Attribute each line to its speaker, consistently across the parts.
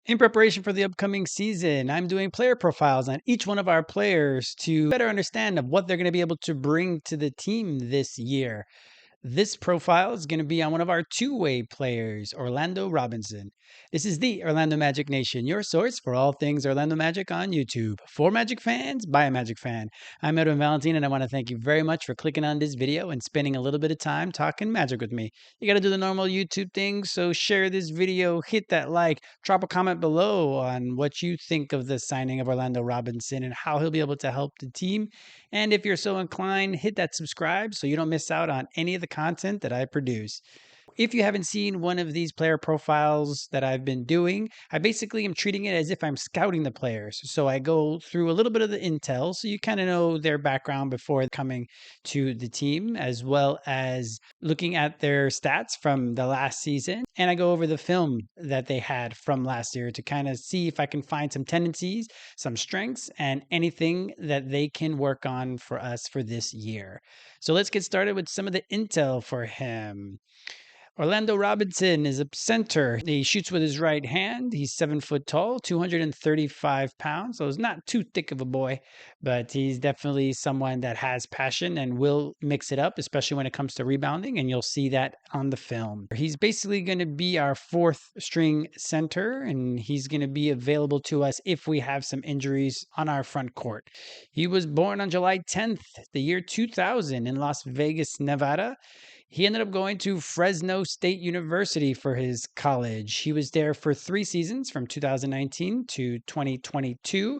Speaker 1: In preparation for the upcoming season, I'm doing player profiles on each one of our players to better understand of what they're going to be able to bring to the team this year. This profile is going to be on one of our two-way players, Orlando Robinson. This is the Orlando Magic Nation, your source for all things Orlando Magic on YouTube. For Magic fans, by a Magic fan. I'm Edwin Valentine, and I want to thank you very much for clicking on this video and spending a little bit of time talking Magic with me. You got to do the normal YouTube thing, so share this video, hit that like, drop a comment below on what you think of the signing of Orlando Robinson and how he'll be able to help the team. And if you're so inclined, hit that subscribe so you don't miss out on any of the content that I produce. If you haven't seen one of these player profiles that I've been doing, I basically am treating it as if I'm scouting the players. So I go through a little bit of the intel so you kind of know their background before coming to the team, as well as looking at their stats from the last season. And I go over the film that they had from last year to kind of see if I can find some tendencies, some strengths, and anything that they can work on for us for this year. So let's get started with some of the intel for him. Orlando Robinson is a center. He shoots with his right hand. He's 7 foot tall, 235 pounds. So he's not too thick of a boy, but he's definitely someone that has passion and will mix it up, especially when it comes to rebounding. And you'll see that on the film. He's basically going to be our fourth string center, and he's going to be available to us if we have some injuries on our front court. He was born on July 10th, the year 2000 in Las Vegas, Nevada. He ended up going to Fresno State University for his college. He was there for 3 seasons from 2019 to 2022.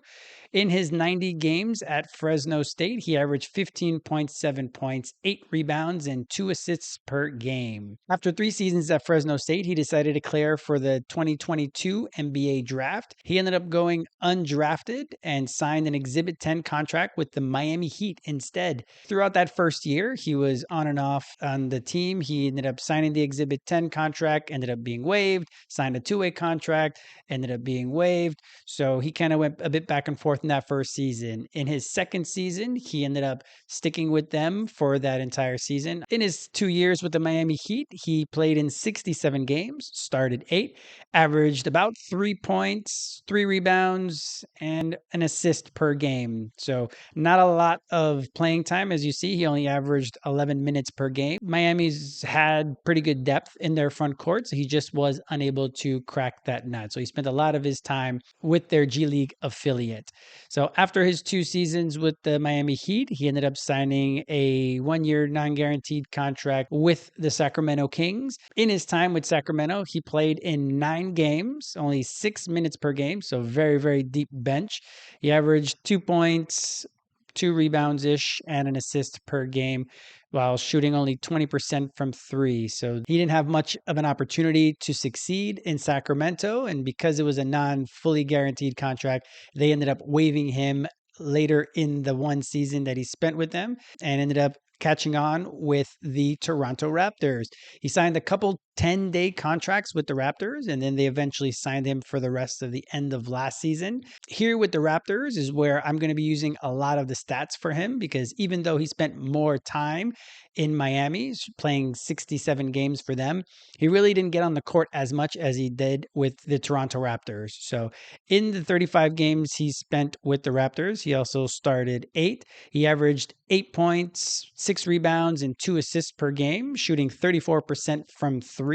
Speaker 1: In his 90 games at Fresno State, he averaged 15.7 points, 8 rebounds, and 2 assists per game. After 3 seasons at Fresno State, he decided to declare for the 2022 NBA draft. He ended up going undrafted and signed an Exhibit 10 contract with the Miami Heat instead. Throughout that first year, he was on and off on the team. He ended up signing the Exhibit 10 contract, ended up being waived, signed a 2-way contract, ended up being waived. So he kind of went a bit back and forth in that first season. In his second season, he ended up sticking with them for that entire season. In his 2 years with the Miami Heat, he played in 67 games, started 8, averaged about 3 points, 3 rebounds, and an assist per game. So not a lot of playing time. As you see, he only averaged 11 minutes per game. Miami's had pretty good depth in their front court, so he just was unable to crack that nut. So he spent a lot of his time with their G League affiliate. So after his 2 seasons with the Miami Heat, he ended up signing a 1-year non-guaranteed contract with the Sacramento Kings. In his time with Sacramento, he played in 9 games, only 6 minutes per game, so very, very deep bench. He averaged 2 points, 2 rebounds-ish, and an assist per game while shooting only 20% from 3. So he didn't have much of an opportunity to succeed in Sacramento. And because it was a non-fully guaranteed contract, they ended up waiving him later in the 1 season that he spent with them and ended up catching on with the Toronto Raptors. He signed a couple 10-day contracts with the Raptors, and then they eventually signed him for the rest of the end of last season. Here with the Raptors is where I'm going to be using a lot of the stats for him, because even though he spent more time in Miami, playing 67 games for them, he really didn't get on the court as much as he did with the Toronto Raptors. So in the 35 games he spent with the Raptors, he also started 8. He averaged 8 points, 6 rebounds, and 2 assists per game, shooting 34% from 3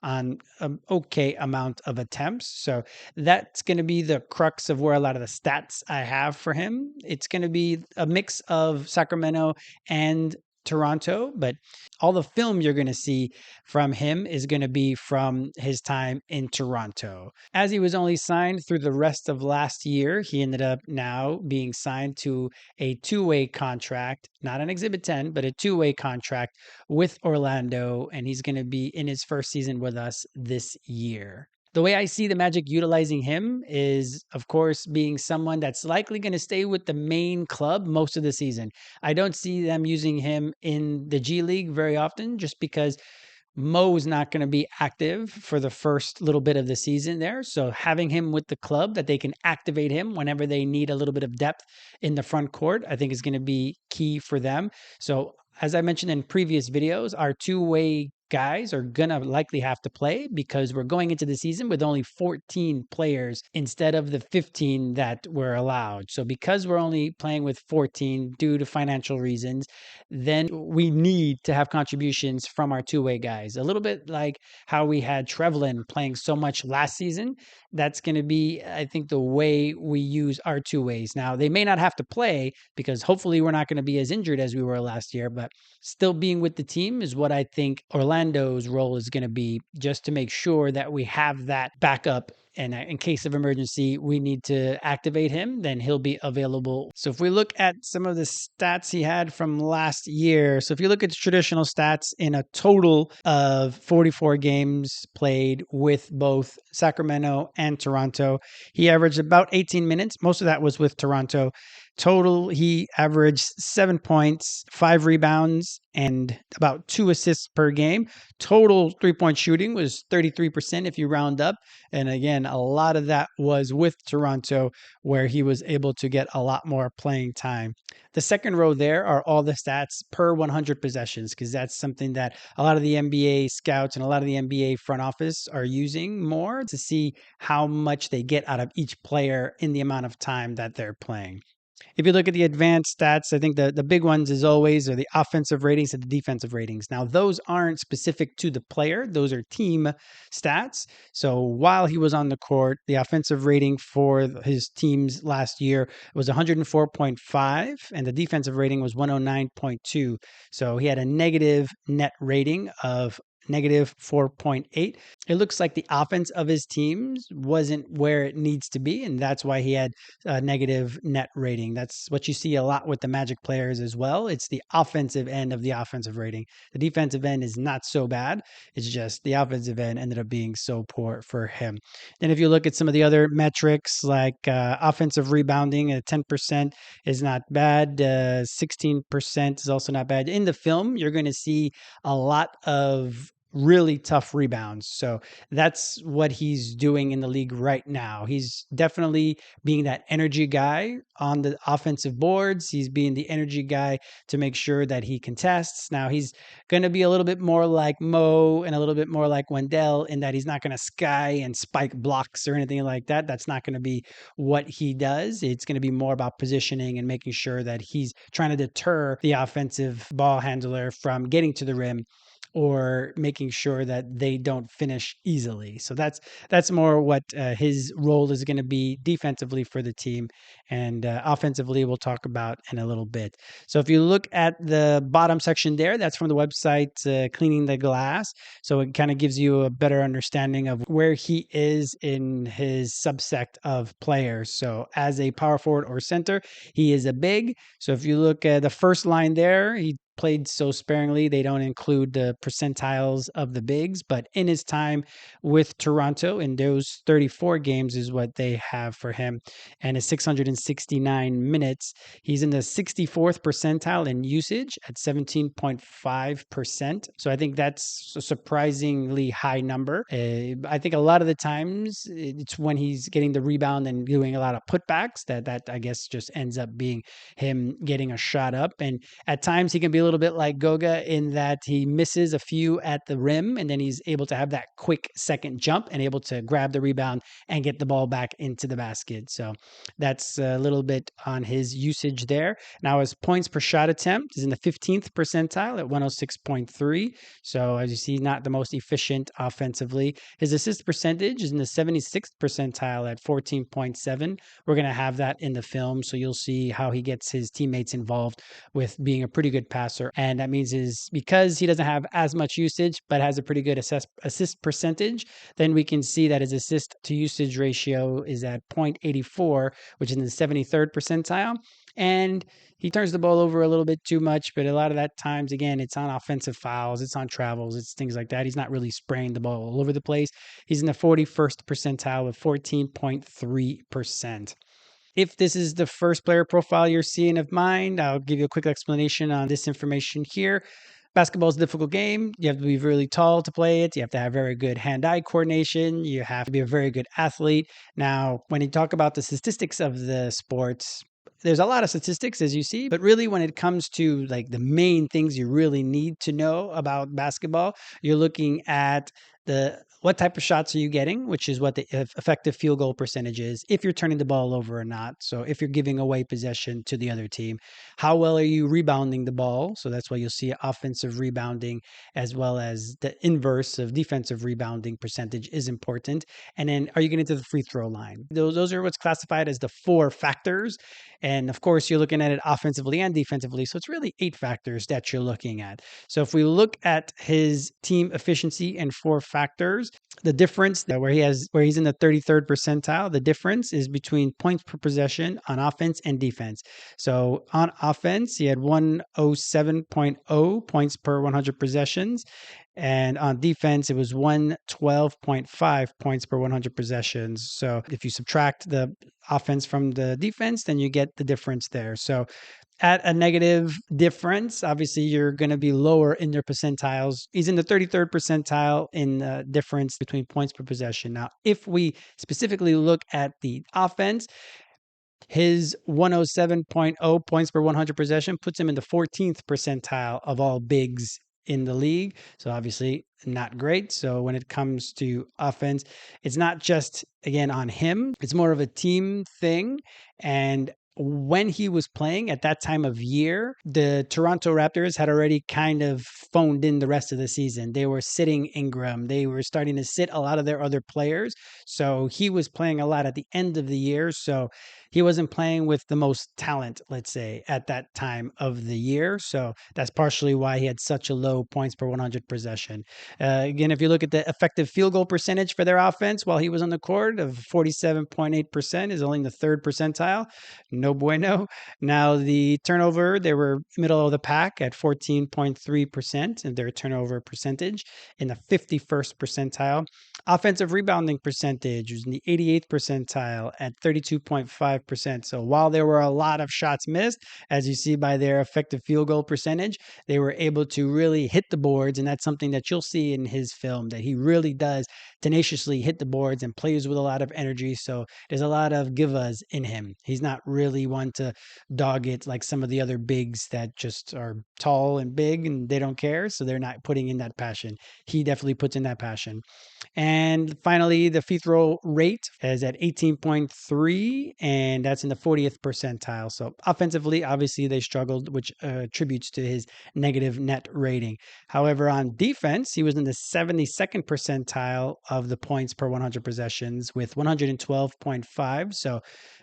Speaker 1: on an okay amount of attempts. So that's going to be the crux of where a lot of the stats I have for him. It's going to be a mix of Sacramento and Toronto, but all the film you're going to see from him is going to be from his time in Toronto. As he was only signed through the rest of last year, he ended up now being signed to a 2-way contract, not an Exhibit 10, but a 2-way contract with Orlando, and he's going to be in his first season with us this year. The way I see the Magic utilizing him is, of course, being someone that's likely going to stay with the main club most of the season. I don't see them using him in the G League very often, just because Mo's not going to be active for the first little bit of the season there. So having him with the club that they can activate him whenever they need a little bit of depth in the front court, I think is going to be key for them. So as I mentioned in previous videos, our 2-way guys are going to likely have to play because we're going into the season with only 14 players instead of the 15 that were allowed. So because we're only playing with 14 due to financial reasons, then we need to have contributions from our two-way guys. A little bit like how we had Trevlin playing so much last season. That's going to be, I think, the way we use our two ways. Now, they may not have to play because hopefully we're not going to be as injured as we were last year, but still being with the team is what I think Orlando's role is going to be, just to make sure that we have that backup. And in case of emergency, we need to activate him, then he'll be available. So if we look at some of the stats he had from last year, so if you look at the traditional stats in a total of 44 games played with both Sacramento and Toronto, he averaged about 18 minutes. Most of that was with Toronto. Total, he averaged 7 points, 5 rebounds, and about 2 assists per game. Total three-point shooting was 33% if you round up. And again, a lot of that was with Toronto, where he was able to get a lot more playing time. The second row there are all the stats per 100 possessions, because that's something that a lot of the NBA scouts and a lot of the NBA front office are using more to see how much they get out of each player in the amount of time that they're playing. If you look at the advanced stats, I think the big ones, as always, are the offensive ratings and the defensive ratings. Now, those aren't specific to the player. Those are team stats. So while he was on the court, the offensive rating for his teams last year was 104.5, and the defensive rating was 109.2. So he had a negative net rating of negative 4.8. It looks like the offense of his teams wasn't where it needs to be, and that's why he had a negative net rating. That's what you see a lot with the Magic players as well. It's the offensive end of the offensive rating. The defensive end is not so bad. It's just the offensive end ended up being so poor for him. Then if you look at some of the other metrics, like offensive rebounding at 10% is not bad. 16% is also not bad. In the film, you're going to see a lot of really tough rebounds. So that's what he's doing in the league right now. He's definitely being that energy guy on the offensive boards. He's being the energy guy to make sure that he contests. Now he's going to be a little bit more like Mo and a little bit more like Wendell in that he's not going to sky and spike blocks or anything like that. That's not going to be what he does. It's going to be more about positioning and making sure that he's trying to deter the offensive ball handler from getting to the rim or making sure that they don't finish easily. So that's more what his role is going to be defensively for the team, and offensively we'll talk about in a little bit. So if you look at the bottom section there, that's from the website Cleaning the Glass. So it kind of gives you a better understanding of where he is in his subsect of players. So as a power forward or center, he is a big. So if you look at the first line there, he played so sparingly, they don't include the percentiles of the bigs, but in his time with Toronto, in those 34 games is what they have for him, and his 669 minutes, he's in the 64th percentile in usage at 17.5%. So I think that's a surprisingly high number. I think a lot of the times it's when he's getting the rebound and doing a lot of putbacks that I guess just ends up being him getting a shot up. And at times he can be a little bit like Goga in that he misses a few at the rim and then he's able to have that quick second jump and able to grab the rebound and get the ball back into the basket. So that's a little bit on his usage there. Now his points per shot attempt is in the 15th percentile at 106.3. So as you see, not the most efficient offensively. His assist percentage is in the 76th percentile at 14.7. We're going to have that in the film, so you'll see how he gets his teammates involved with being a pretty good passer. And that means is because he doesn't have as much usage, but has a pretty good assist percentage, then we can see that his assist to usage ratio is at 0.84, which is in the 73rd percentile. And he turns the ball over a little bit too much, but a lot of that times, again, it's on offensive fouls, it's on travels, it's things like that. He's not really spraying the ball all over the place. He's in the 41st percentile with 14.3%. If this is the first player profile you're seeing of mine, I'll give you a quick explanation on this information here. Basketball is a difficult game. You have to be really tall to play it. You have to have very good hand-eye coordination. You have to be a very good athlete. Now, when you talk about the statistics of the sports, there's a lot of statistics, as you see, but really when it comes to like the main things you really need to know about basketball, you're looking at what type of shots are you getting, which is what the effective field goal percentage is, if you're turning the ball over or not. So if you're giving away possession to the other team, how well are you rebounding the ball? So that's why you'll see offensive rebounding as well as the inverse of defensive rebounding percentage is important. And then are you getting to the free throw line? Those are what's classified as the 4 factors. And of course, you're looking at it offensively and defensively. So it's really 8 factors that you're looking at. So if we look at his team efficiency and 4 factors, the difference where he's in the 33rd percentile, the difference is between points per possession on offense and defense. So on offense, he had 107.0 points per 100 possessions. And on defense, it was 112.5 points per 100 possessions. So if you subtract the offense from the defense, then you get the difference there. So at a negative difference, obviously you're going to be lower in their percentiles. He's in the 33rd percentile in the difference between points per possession. Now, if we specifically look at the offense, his 107.0 points per 100 possession puts him in the 14th percentile of all bigs in the league. So obviously not great. So when it comes to offense, it's not just, again, on him. It's more of a team thing. And when he was playing at that time of year, the Toronto Raptors had already kind of phoned in the rest of the season. They were sitting Ingram. They were starting to sit a lot of their other players. So he was playing a lot at the end of the year. So he wasn't playing with the most talent, let's say, at that time of the year. So that's partially why he had such a low points per 100 possession. Again, if you look at the effective field goal percentage for their offense while he was on the court of 47.8% is only in the 3rd percentile. No bueno. Now the turnover, they were middle of the pack at 14.3% of their turnover percentage in the 51st percentile. Offensive rebounding percentage was in the 88th percentile at 32.5%. So while there were a lot of shots missed, as you see by their effective field goal percentage, they were able to really hit the boards. And that's something that you'll see in his film, that he really does tenaciously hit the boards and plays with a lot of energy. So there's a lot of give-us in him. He's not really one to dog it like some of the other bigs that just are tall and big and they don't care. So they're not putting in that passion. He definitely puts in that passion. And finally, the free throw rate is at 18.3, and that's in the 40th percentile. So offensively, obviously, they struggled, which attributes to his negative net rating. However, on defense, he was in the 72nd percentile of the points per 100 possessions with 112.5. So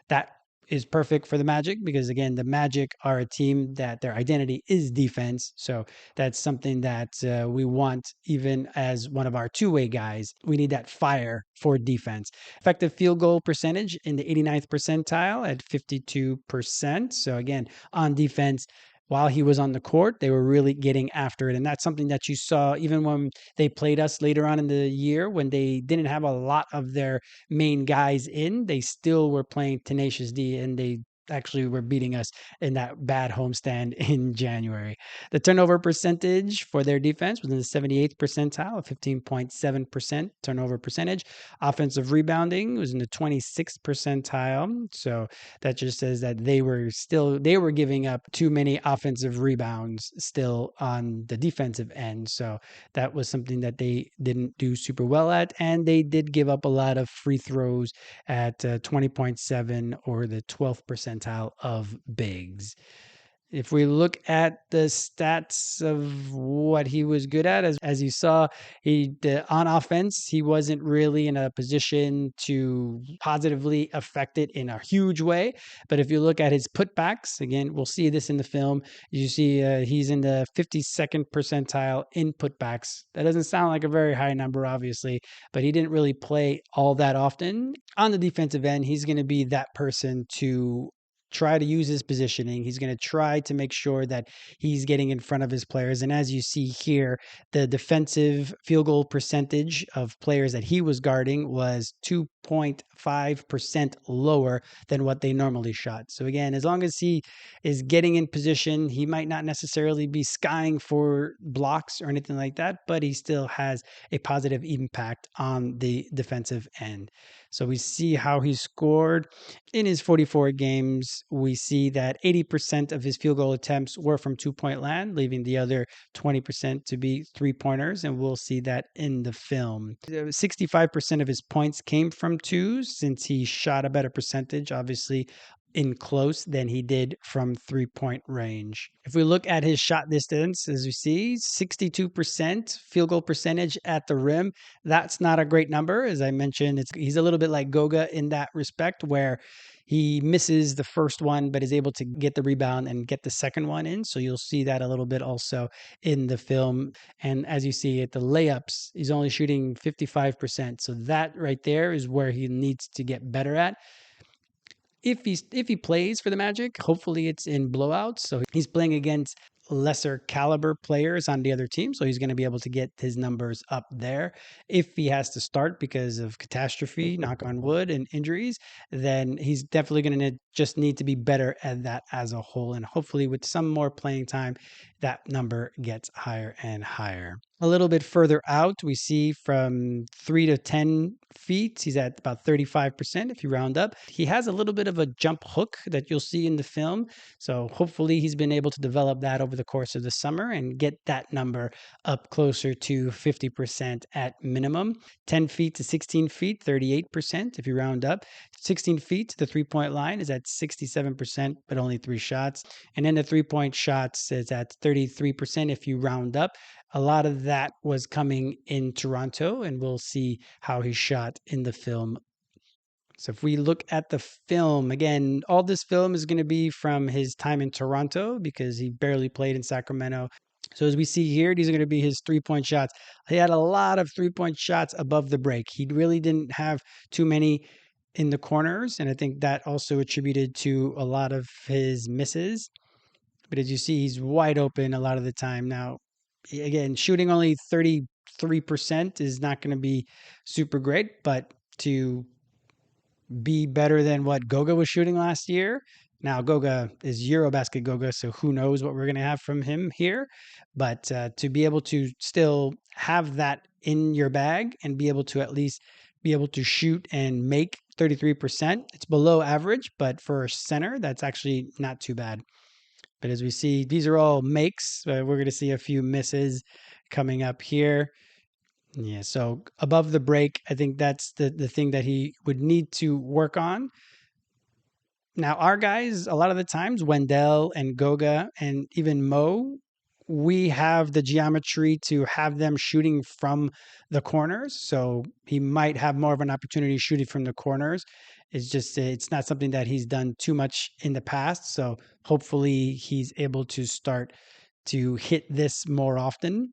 Speaker 1: that is perfect for the Magic because, again, the Magic are a team that their identity is defense. So that's something that we want even as one of our two-way guys. We need that fire for defense. Effective field goal percentage in the 89th percentile at 52%. So again, on defense, while he was on the court, they were really getting after it. And that's something that you saw even when they played us later on in the year, when they didn't have a lot of their main guys in, they still were playing tenacious D, and they actually were beating us in that bad homestand in January. The turnover percentage for their defense was in the 78th percentile, 15.7% turnover percentage. Offensive rebounding was in the 26th percentile. So that just says that they were giving up too many offensive rebounds still on the defensive end. So that was something that they didn't do super well at. And they did give up a lot of free throws at 20.7 or the 12th percentile of bigs. If we look at the stats of what he was good at, as you saw, on offense, he wasn't really in a position to positively affect it in a huge way. But if you look at his putbacks, again, we'll see this in the film. You see he's in the 52nd percentile in putbacks. That doesn't sound like a very high number, obviously, but he didn't really play all that often. On the defensive end, he's going to be that person to try to use his positioning. He's going to try to make sure that he's getting in front of his players. And as you see here, the defensive field goal percentage of players that he was guarding was 2.5% lower than what they normally shot. So again, as long as he is getting in position, he might not necessarily be skying for blocks or anything like that, but he still has a positive impact on the defensive end. So we see how he scored in his 44 games. We see that 80% of his field goal attempts were from 2-point land, leaving the other 20% to be 3-pointers. And we'll see that in the film. 65% of his points came from twos, since he shot a better percentage, obviously, in close than he did from 3-point range. If we look at his shot distance, as you see, 62% field goal percentage at the rim. That's not a great number. As I mentioned, he's a little bit like Goga in that respect, where he misses the first one, but is able to get the rebound and get the second one in. So you'll see that a little bit also in the film. And as you see at the layups, he's only shooting 55%. So that right there is where he needs to get better at. If he plays for the Magic, hopefully it's in blowouts. So he's playing against lesser caliber players on the other team, so he's going to be able to get his numbers up there. If he has to start because of catastrophe, knock on wood, and injuries, then he's definitely going to just need to be better at that as a whole. And hopefully with some more playing time, that number gets higher and higher. A little bit further out, we see from 3 to 10 feet, he's at about 35% if you round up. He has a little bit of a jump hook that you'll see in the film. So hopefully he's been able to develop that over the course of the summer and get that number up closer to 50% at minimum. 10 feet to 16 feet, 38% if you round up. 16 feet to the 3-point line is at 67%, but only 3 shots. And then the 3-point shots is at 33% if you round up. A lot of that was coming in Toronto, and we'll see how he shot in the film. So if we look at the film, again, all this film is going to be from his time in Toronto because he barely played in Sacramento. So as we see here, these are going to be his 3-point shots. He had a lot of 3-point shots above the break. He really didn't have too many in the corners, and I think that also attributed to a lot of his misses. But as you see, he's wide open a lot of the time. Now, again, shooting only 33% is not going to be super great, but to be better than what Goga was shooting last year. Now, Goga is Eurobasket Goga, so who knows what we're going to have from him here. But to be able to still have that in your bag and be able to at least be able to shoot and make 33%, it's below average, but for a center, that's actually not too bad. But as we see, these are all makes. We're going to see a few misses coming up here. Yeah, so above the break, I think that's the thing that he would need to work on. Now, our guys, a lot of the times, Wendell and Goga and even Mo, we have the geometry to have them shooting from the corners. So he might have more of an opportunity shooting from the corners. It's just, it's not something that he's done too much in the past. So hopefully he's able to start to hit this more often,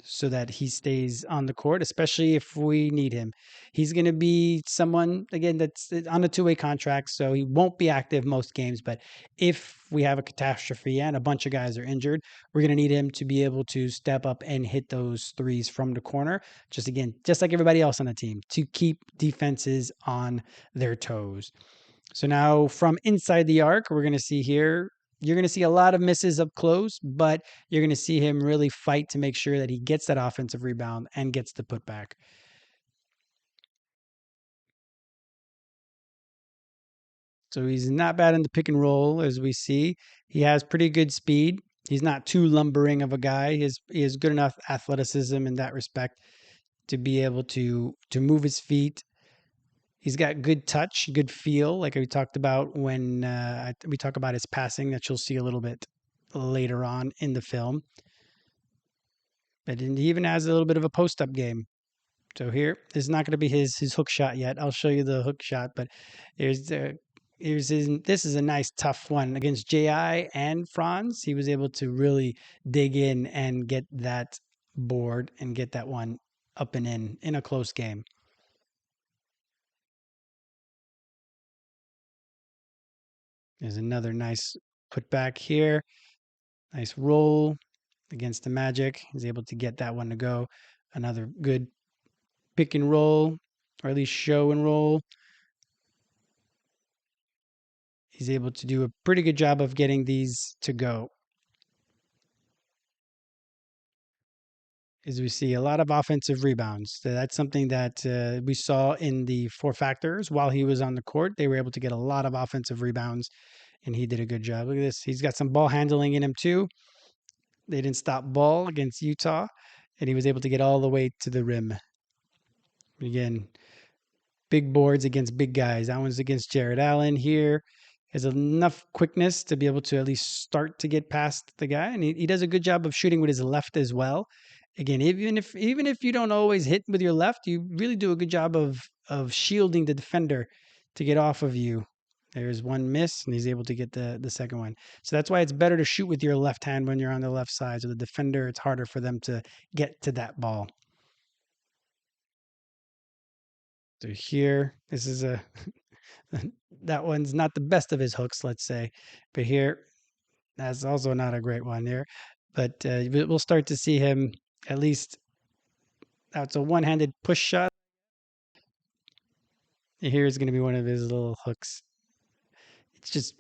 Speaker 1: so that he stays on the court, especially if we need him. He's going to be someone, again, that's on a 2-way contract, so he won't be active most games. But if we have a catastrophe and a bunch of guys are injured, we're going to need him to be able to step up and hit those threes from the corner. Just again, just like everybody else on the team, to keep defenses on their toes. So now from inside the arc, we're going to see here, you're going to see a lot of misses up close, but you're going to see him really fight to make sure that he gets that offensive rebound and gets the putback. So he's not bad in the pick and roll, as we see. He has pretty good speed. He's not too lumbering of a guy. He has good enough athleticism in that respect to be able to move his feet. He's got good touch, good feel, like we talked about when we talk about his passing, that you'll see a little bit later on in the film. But he even has a little bit of a post-up game. So here is not going to be his hook shot yet. I'll show you the hook shot, but here's this is a nice tough one against Ji and Franz. He was able to really dig in and get that board and get that one up and in a close game. There's another nice putback here. Nice roll against the Magic. He's able to get that one to go. Another good pick and roll, or at least show and roll. He's able to do a pretty good job of getting these to go. is we see a lot of offensive rebounds. So that's something that we saw in the four factors while he was on the court. They were able to get a lot of offensive rebounds, and he did a good job. Look at this. He's got some ball handling in him too. They didn't stop ball against Utah, and he was able to get all the way to the rim. Again, big boards against big guys. That one's against Jared Allen here. Has enough quickness to be able to at least start to get past the guy, and he does a good job of shooting with his left as well. Again, even if you don't always hit with your left, you really do a good job of shielding the defender to get off of you. There's one miss, and he's able to get the second one. So that's why it's better to shoot with your left hand when you're on the left side. So the defender, it's harder for them to get to that ball. So here, this is a that one's not the best of his hooks, let's say, but here that's also not a great one here. But we'll start to see him at least. That's a one-handed push shot. Here's going to be one of his little hooks. It's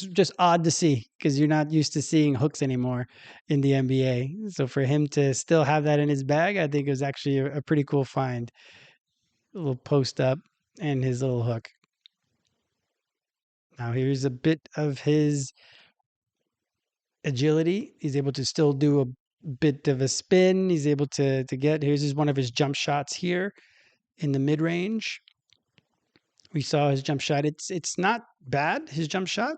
Speaker 1: just odd to see because you're not used to seeing hooks anymore in the NBA. So for him to still have that in his bag, I think it was actually a pretty cool find. A little post up and his little hook. Now here's a bit of his agility. He's able to still do a bit of a spin. He's able to get. Here's one of his jump shots here in the mid range. We saw his jump shot. It's not bad. His jump shot.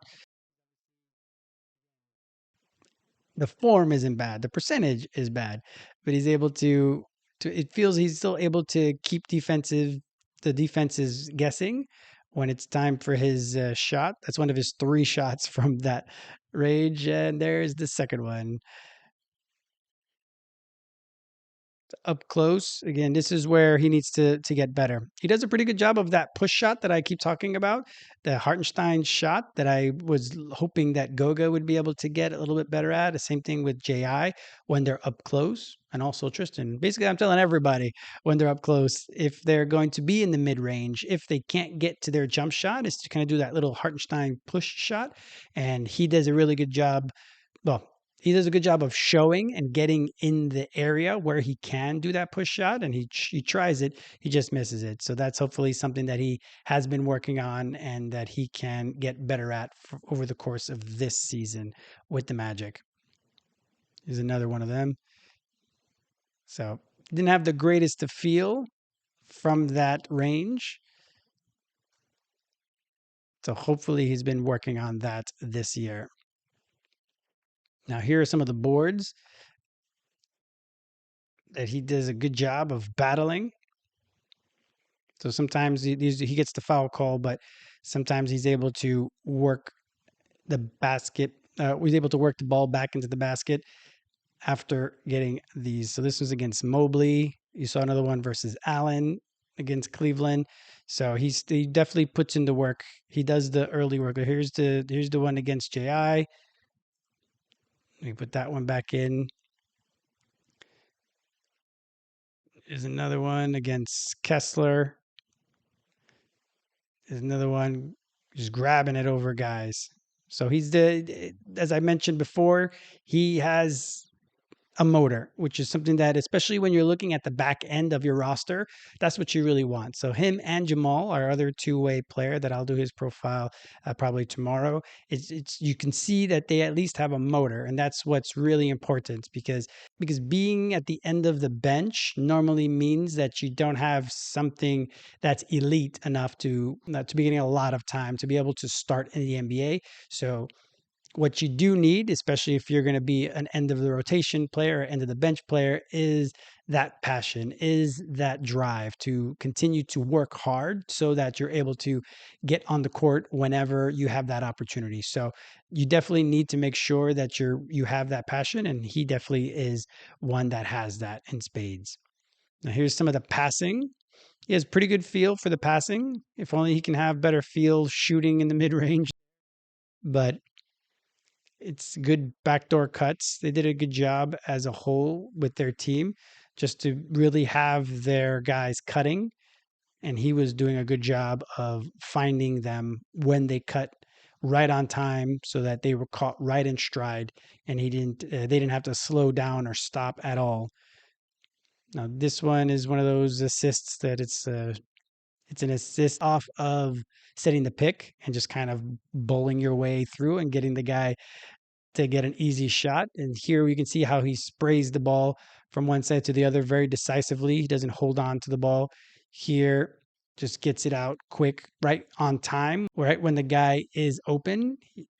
Speaker 1: The form isn't bad. The percentage is bad, but he's able to. It feels he's still able to keep the defenses guessing when it's time for his shot. That's one of his three shots from that range, and there's the second one. Up close. Again, this is where he needs to get better. He does a pretty good job of that push shot that I keep talking about, the Hartenstein shot that I was hoping that Goga would be able to get a little bit better at. The same thing with JI when they're up close, and also Tristan. Basically, I'm telling everybody when they're up close, if they're going to be in the mid range, if they can't get to their jump shot, is to kind of do that little Hartenstein push shot, and he does a really good job. Well, he does a good job of showing and getting in the area where he can do that push shot, and he tries it, he just misses it. So that's hopefully something that he has been working on and that he can get better at over the course of this season with the Magic. Here's another one of them. So didn't have the greatest to feel from that range. So hopefully he's been working on that this year. Now here are some of the boards that he does a good job of battling. So sometimes he gets the foul call, but sometimes he's able to work the basket. Was able to work the ball back into the basket after getting these. So this was against Mobley. You saw another one versus Allen against Cleveland. So he definitely puts in the work. He does the early work. Here's the one against JI. Let me put that one back in. There's another one against Kessler. There's another one just grabbing it over guys. So as I mentioned before, he has a motor, which is something that, especially when you're looking at the back end of your roster, that's what you really want. So him and Jamal, our other two-way player that I'll do his profile probably tomorrow, it's you can see that they at least have a motor, and that's what's really important because being at the end of the bench normally means that you don't have something that's elite enough to be getting a lot of time to be able to start in the NBA. So what you do need, especially if you're going to be an end of the rotation player or end of the bench player, is that passion, is that drive to continue to work hard so that you're able to get on the court whenever you have that opportunity. So you definitely need to make sure that you have that passion, and he definitely is one that has that in spades. Now here's some of the passing. He has pretty good feel for the passing. If only he can have better feel shooting in the mid-range. But it's good backdoor cuts. They did a good job as a whole with their team just to really have their guys cutting. And he was doing a good job of finding them when they cut right on time so that they were caught right in stride, and they didn't have to slow down or stop at all Now, this one is one of those assists that it's an assist off of setting the pick and just kind of bowling your way through and getting the guy to get an easy shot. And here we can see how he sprays the ball from one side to the other very decisively. He doesn't hold on to the ball. Here, just gets it out quick, right on time, right when the guy is open.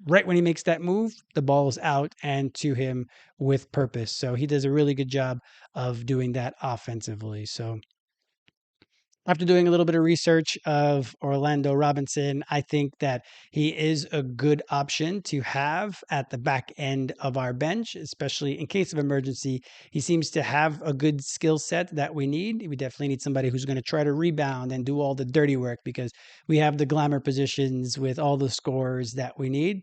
Speaker 1: Right when he makes that move, the ball is out and to him with purpose. So he does a really good job of doing that offensively. So after doing a little bit of research of Orlando Robinson, I think that he is a good option to have at the back end of our bench, especially in case of emergency. He seems to have a good skill set that we need. We definitely need somebody who's going to try to rebound and do all the dirty work because we have the glamour positions with all the scores that we need.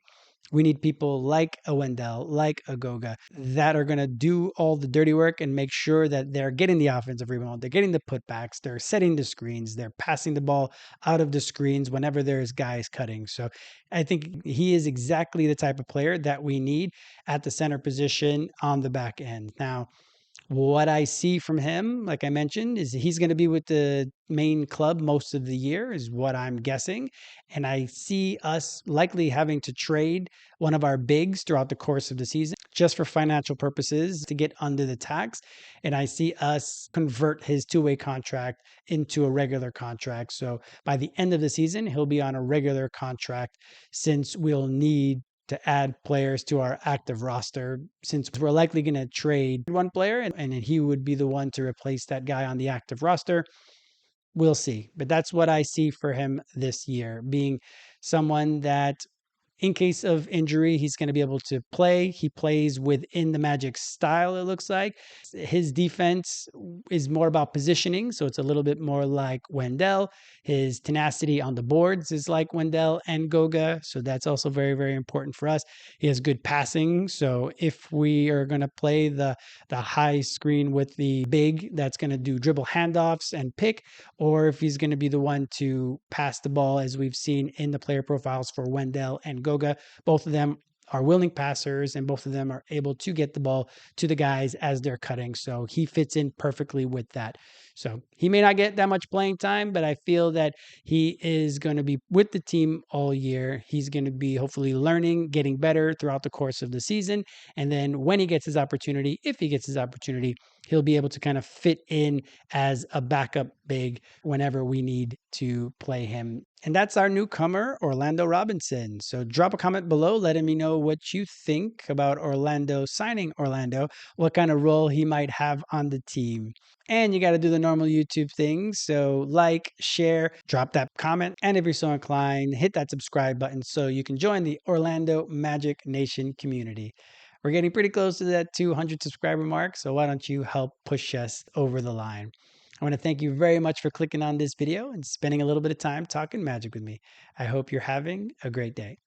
Speaker 1: We need people like a Wendell, like a Goga, that are going to do all the dirty work and make sure that they're getting the offensive rebound, they're getting the putbacks, they're setting the screens, they're passing the ball out of the screens whenever there's guys cutting. So I think he is exactly the type of player that we need at the center position on the back end. Now, what I see from him, like I mentioned, is he's going to be with the main club most of the year, is what I'm guessing. And I see us likely having to trade one of our bigs throughout the course of the season just for financial purposes to get under the tax. And I see us convert his two-way contract into a regular contract. So by the end of the season, he'll be on a regular contract since we'll need to add players to our active roster since we're likely going to trade one player and he would be the one to replace that guy on the active roster. We'll see. But that's what I see for him this year, being someone that in case of injury, he's going to be able to play. He plays within the Magic style, it looks like. His defense is more about positioning, so it's a little bit more like Wendell. His tenacity on the boards is like Wendell and Goga, so that's also very, very important for us. He has good passing, so if we are going to play the high screen with the big that's going to do dribble handoffs and pick, or if he's going to be the one to pass the ball, as we've seen in the player profiles for Wendell and Goga. Both of them are willing passers and both of them are able to get the ball to the guys as they're cutting. So he fits in perfectly with that. So he may not get that much playing time, but I feel that he is going to be with the team all year. He's going to be hopefully learning, getting better throughout the course of the season. And then when he gets his opportunity, if he gets his opportunity, he'll be able to kind of fit in as a backup big whenever we need to play him. And that's our newcomer, Orlando Robinson. So drop a comment below letting me know what you think about Orlando signing Orlando, what kind of role he might have on the team. And you got to do the normal YouTube things. So like, share, drop that comment. And if you're so inclined, hit that subscribe button so you can join the Orlando Magic Nation community. We're getting pretty close to that 200 subscriber mark, so why don't you help push us over the line? I want to thank you very much for clicking on this video and spending a little bit of time talking Magic with me. I hope you're having a great day.